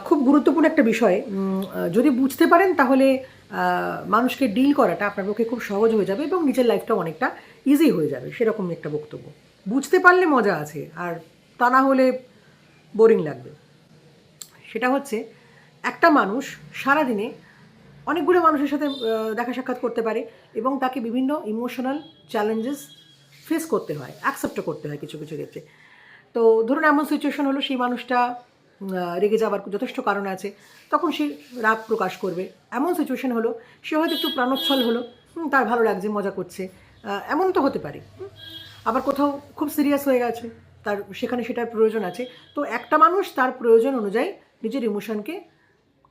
খুব গুরুত্বপূর্ণ একটা বিষয়। যদি বুঝতে পারেন তাহলে মানুষকে ডিল করাটা আপনার পক্ষে খুব সহজ হয়ে যাবে এবং নিজের লাইফটাও অনেকটা ইজি হয়ে যাবে, সেরকম একটা বক্তব্য। বুঝতে পারলে মজা আছে, আর তা না হলে বোরিং লাগবে। সেটা হচ্ছে, একটা মানুষ সারাদিনে অনেকগুলো মানুষের সাথে দেখা সাক্ষাৎ করতে পারে এবং তাকে বিভিন্ন ইমোশনাল চ্যালেঞ্জেস ফেস করতে হয়, অ্যাকসেপ্টও করতে হয় কিছু কিছু ক্ষেত্রে। তো ধরুন এমন সিচুয়েশন হলো, সেই মানুষটা রেগে যাওয়ার যথেষ্ট কারণ আছে, তখন সে রাগ প্রকাশ করবে। এমন সিচুয়েশন হলো, সে হয়তো একটু প্রাণোচ্ছল হলো, তার ভালো লাগছে, মজা করছে, এমন তো হতে পারে। আবার কোথাও খুব সিরিয়াস হয়ে গেছে, তার সেখানে সেটার প্রয়োজন আছে। তো একটা মানুষ তার প্রয়োজন অনুযায়ী নিজের ইমোশনকে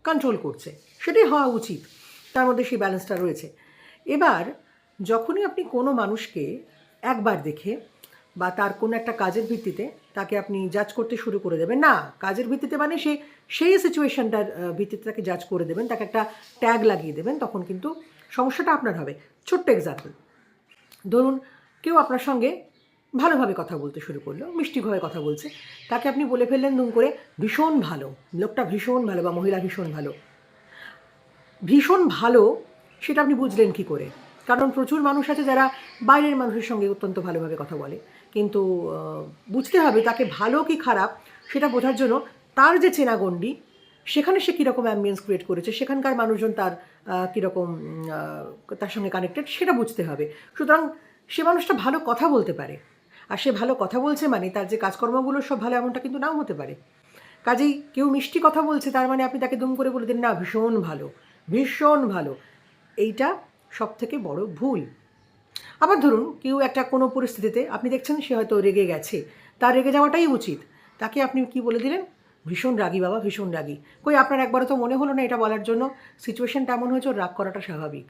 কন্ট্রোল করছে, সেটাই হওয়া উচিত, তার মধ্যে সেই ব্যালেন্সটা রয়েছে। এবার যখনই আপনি কোনো মানুষকে একবার দেখে বা তার কোনো একটা কাজের ভিত্তিতে তাকে আপনি জাজ করতে শুরু করে দেবেন, না কাজের ভিত্তিতে মানে সেই সিচুয়েশনটার ভিত্তিতে তাকে জাজ করে দেবেন, তাকে একটা ট্যাগ লাগিয়ে দেবেন, তখন কিন্তু সমস্যাটা আপনার হবে। ছোট্ট এক্সাম্পল, ধরুন কেউ আপনার সঙ্গে ভালোভাবে কথা বলতে শুরু করলো, মিষ্টিভাবে কথা বলছে, তাকে আপনি বলে ফেললেন দুম করে, ভীষণ ভালো, লোকটা ভীষণ ভালো বা মহিলা ভীষণ ভালো। ভীষণ ভালো সেটা আপনি বুঝলেন কী করে? কারণ প্রচুর মানুষ আছে যারা বাইরের মানুষের সঙ্গে অত্যন্ত ভালোভাবে কথা বলে, কিন্তু বুঝতে হবে তাকে ভালো কি খারাপ সেটা বোঝার জন্য তার যে চেনাগণ্ডি, সেখানে সে কীরকম অ্যাম্বিয়েন্স ক্রিয়েট করেছে, সেখানকার মানুষজন তার কীরকম তার সঙ্গে কানেক্টেড, সেটা বুঝতে হবে। সুতরাং সে মানুষটা ভালো কথা বলতে পারে, আর সে ভালো কথা বলছে মানে তার যে কাজকর্মগুলো সব ভালো, এমনটা কিন্তু নাও হতে পারে। কাজেই কেউ মিষ্টি কথা বলছে তার মানে আপনি তাকে দুম করে বলে দিন, না ভীষণ ভালো, ভীষণ ভালো। এইটা সবথেকে বড় ভুল। আবার ধরুন কেউ একটা কোনো পরিস্থিতিতে আপনি দেখছেন সে হয়তো রেগে গেছে, তার রেগে যাওয়াটাই উচিত, তাকে আপনি কি বলে দিলেন, ভীষণ রাগী বাবা, ভীষণ রাগী। কই আপনার একবারও তো মনে হলো না এটা বলার জন্য? সিচুয়েশনটা এমন হয়েছে, রাগ করাটা স্বাভাবিক।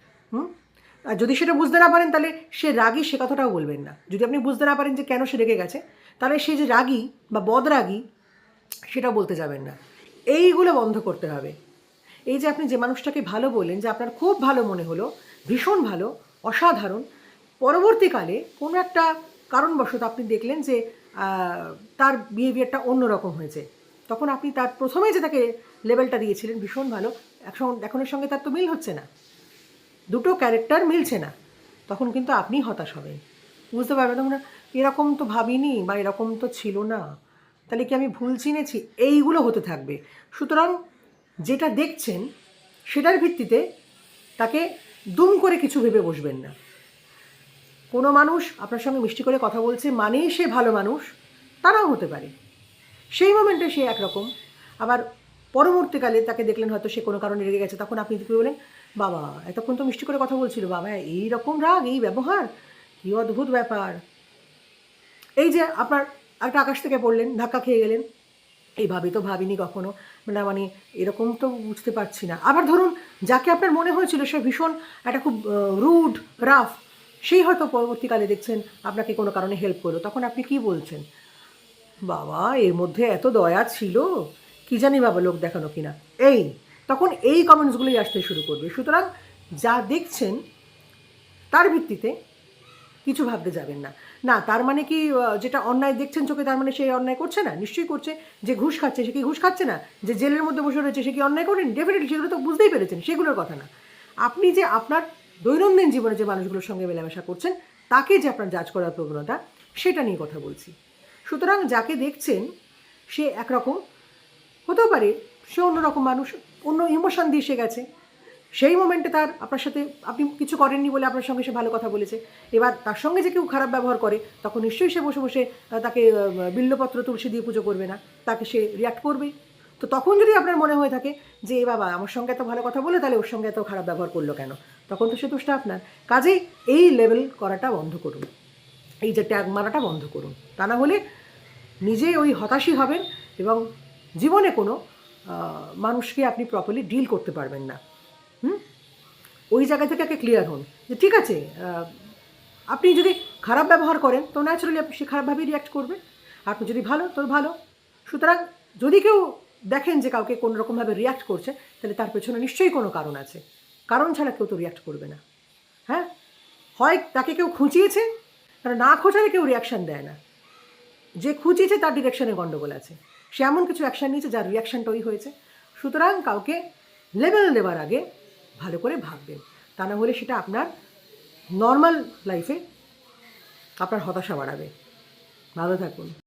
আর যদি সেটা বুঝতে না পারেন তাহলে সে রাগী সে কথাটাও বলবেন না। যদি আপনি বুঝতে না পারেন যে কেন সে রেগে গেছে, তাহলে সে যে রাগী বা বদরাগী সেটা বলতে যাবেন না। এইগুলো বন্ধ করতে হবে। এই যে আপনি যে মানুষটাকে ভালো বললেন, যে আপনার খুব ভালো মনে হলো, ভীষণ ভালো, অসাধারণ, পরবর্তীকালে কোনো একটা কারণবশত আপনি দেখলেন যে তার বিহেভিয়ারটা অন্যরকম হয়েছে, তখন আপনি তার প্রথমে যে তাকে লেভেলটা দিয়েছিলেন ভীষণ ভালো, এখনের সঙ্গে তার তো মিল হচ্ছে না, দুটো ক্যারেক্টার মিলছে না, তখন কিন্তু আপনি হতাশ হবেন। বুঝতে পারবেন তখন, এরকম তো ভাবিনি বা এরকম তো ছিল না, তাহলে কি আমি ভুল চিনেছি, এইগুলো হতে থাকবে। সুতরাং যেটা দেখছেন সেটার ভিত্তিতে তাকে দুম করে কিছু ভেবে বসবেন না। কোনো মানুষ আপনার সঙ্গে মিষ্টি করে কথা বলছে মানেই সে ভালো মানুষ, তারাও হতে পারে। সেই মোমেন্টে সে একরকম, আবার পরবর্তীকালে তাকে দেখলেন হয়তো সে কোনো কারণে রেগে গেছে, তখন আপনি কী বলেন, বাবা এতক্ষণ তো মিষ্টি করে কথা বলছিল, বাবা এই রকম রাগ, এই ব্যবহার, কী অদ্ভুত ব্যাপার। এই যে আপনার একটা আকাশ থেকে পড়লেন, ধাক্কা খেয়ে গেলেন, এইভাবে তো ভাবিনি কখনো, মানে এরকম তো বুঝতে পারছি না। আবার ধরুন যাকে আপনার মনে হয়েছিল সে ভীষণ একটা খুব রুড, রাফ, সেই হয়তো পরবর্তীকালে দেখছেন আপনাকে কোনো কারণে হেল্প করলো, তখন আপনি কি বলছেন, বাবা এর মধ্যে এত দয়া ছিল, কি জানি বাবা লোক দেখানো কিনা, এই তখন এই কমেন্টসগুলোই আসতে শুরু করবে। সুতরাং যা দেখছেন তার ভিত্তিতে কিছু ভাবতে যাবেন না। না তার মানে কি যেটা অন্যায় দেখছেন চোখে, তার মানে সে অন্যায় করছে না? নিশ্চয়ই করছে। যে ঘুষ খাচ্ছে সে কি ঘুষ খাচ্ছে না? যে জেলের মধ্যে বসে রয়েছে সে কি অন্যায় করেন? ডেফিনেটলি সেগুলো তো বুঝতেই পেরেছেন, সেগুলোর কথা না। আপনি যে আপনার দৈনন্দিন জীবনে যে মানুষগুলোর সঙ্গে মেলামেশা করছেন তাকে যে আপনার জাজ করার প্রবণতা, সেটা নিয়ে কথা বলছি। সুতরাং যাকে দেখছেন সে একরকম, হতেও পারে সে অন্যরকম মানুষ, অন্য ইমোশন দিয়ে সে গেছে, সেই মোমেন্টে তার আপনার সাথে আপনি কিছু করেননি বলে আপনার সঙ্গে সে ভালো কথা বলেছে। এবার তার সঙ্গে যে কেউ খারাপ ব্যবহার করে তখন নিশ্চয়ই সে বসে বসে তাকে বিল্লপত্র তুলসী দিয়ে পুজো করবে না, তাকে সে রিয়াক্ট করবেই। তো তখন যদি আপনার মনে হয়ে থাকে যে এ বাবা আমার সঙ্গে এত ভালো কথা বলে তাহলে ওর সঙ্গে এত খারাপ ব্যবহার করলো কেন, তখন তো সে দোষটা আপনার। কাজেই এই লেভেল করাটা বন্ধ করুন, এই যে ট্যাগ মারাটা বন্ধ করুন, তা না হলে নিজে ওই হতাশই হবেন এবং জীবনে কোনো মানুষকে আপনি প্রপারলি ডিল করতে পারবেন না। ওই জায়গা থেকে আগে ক্লিয়ার হন যে ঠিক আছে, আপনি যদি খারাপ ব্যবহার করেন তো ন্যাচারালি আপনি সে খারাপভাবেই রিয়াক্ট করবে, আপনি যদি ভালো তো ভালো। সুতরাং যদি কেউ দেখেন যে কাউকে কোনো রকমভাবে রিয়াক্ট করছে, তাহলে তার পেছনে নিশ্চয়ই কোনো কারণ আছে, কারণ ছাড়া কেউ তো রিয়াক্ট করবে না। হ্যাঁ, হয় তাকে কেউ খুঁচিয়েছে, কারণ না খোঁচালে কেউ রিয়াকশান দেয় না, যে খুঁচিয়েছে তার ডিরেকশনে গণ্ডগোল আছে। সে এমন কিছু অ্যাকশান নিয়েছে যার রিয়াকশানটা ওই হয়েছে। সুতরাং কাউকে লেবেল দেওয়ার আগে ভালো করে ভাববেন, তা না হলে সেটা আপনার নর্মাল লাইফে আপনার হতাশা বাড়াবে। ভালো থাকুন।